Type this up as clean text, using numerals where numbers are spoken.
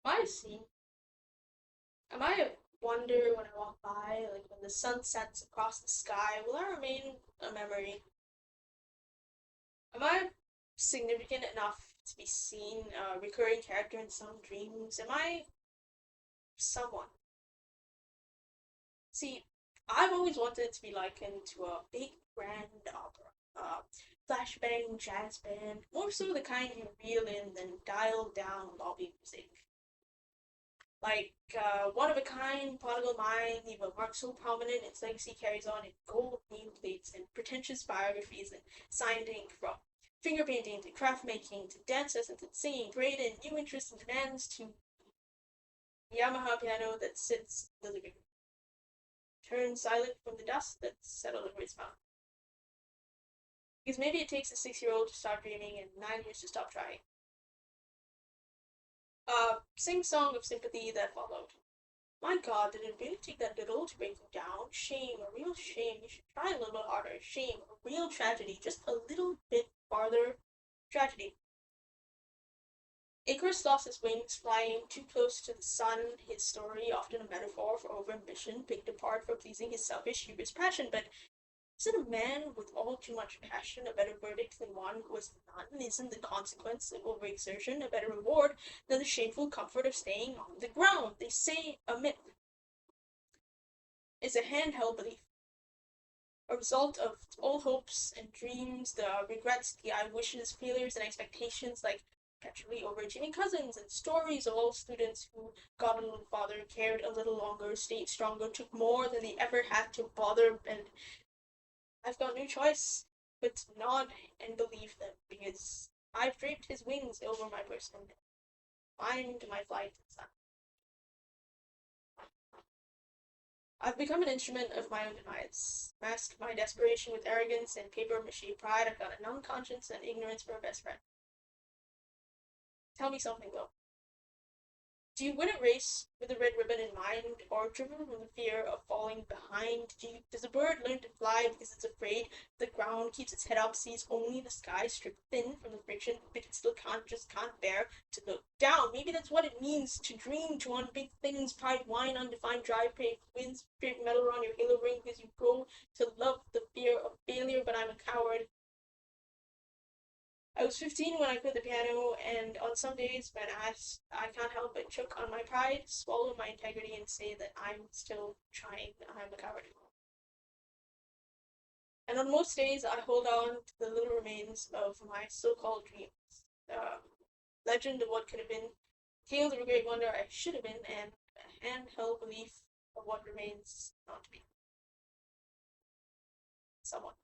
I see. I might wonder when I walk by, like when the sun sets across the sky, will I remain a memory? Am I significant enough to be seen, a recurring character in some dreams? Am I someone? See, I've always wanted to be likened to a big grand opera, flashbang jazz band, more so the kind you reel in than dial down lobby music. Like one of a kind, prodigal mind, leave a mark so prominent its legacy carries on in gold nameplates and pretentious biographies and signed ink from finger painting to craft making to dance lessons and singing, great and new interests and demands to the Yamaha piano that sits in the living room, turned silent from the dust that settled over its mouth. Because maybe it takes a 6-year-old to start dreaming and 9 years to stop trying. Sing song of sympathy that followed. My God, did it really take that little to break you down? Shame, a real shame. You should try a little bit harder. Shame, a real tragedy. Just a little bit farther. Tragedy. Icarus lost his wings, flying too close to the sun. His story, often a metaphor for overambition, picked apart for pleasing his selfish, hubris passion. But isn't a man with all too much passion a better verdict than one who has none? Isn't the consequence of overexertion a better reward than the shameful comfort of staying on the ground? They say a myth is a handheld belief, a result of old hopes and dreams, the regrets, the I wishes, failures, and expectations, like perpetually overachieving cousins, and stories of all students who got a little farther, cared a little longer, stayed stronger, took more than they ever had to bother, and I've got no choice but to nod and believe them, because I've draped his wings over my person and climbed my flight to the sun. I've become an instrument of my own demise, masked my desperation with arrogance and paper-mache pride. I've got a numb conscience and ignorance for a best friend. Tell me something, though. Do you win a race with a red ribbon in mind, or driven from the fear of falling behind? Does a bird learn to fly because it's afraid the ground, keeps its head up, sees only the sky, stripped thin from the friction, but it still can't bear to look down? Maybe that's what it means to dream, to want big things, pride, wine, undefined drive, pay winds, spirit metal around your halo ring, because you grow to love the fear of failure, but I'm a coward. I was 15 when I quit the piano, and on some days when asked, I can't help but choke on my pride, swallow my integrity, and say that I'm still trying. I'm a coward. And on most days, I hold on to the little remains of my so-called dreams. The legend of what could have been, tales of a great wonder I should have been, and a handheld belief of what remains not to be. Someone.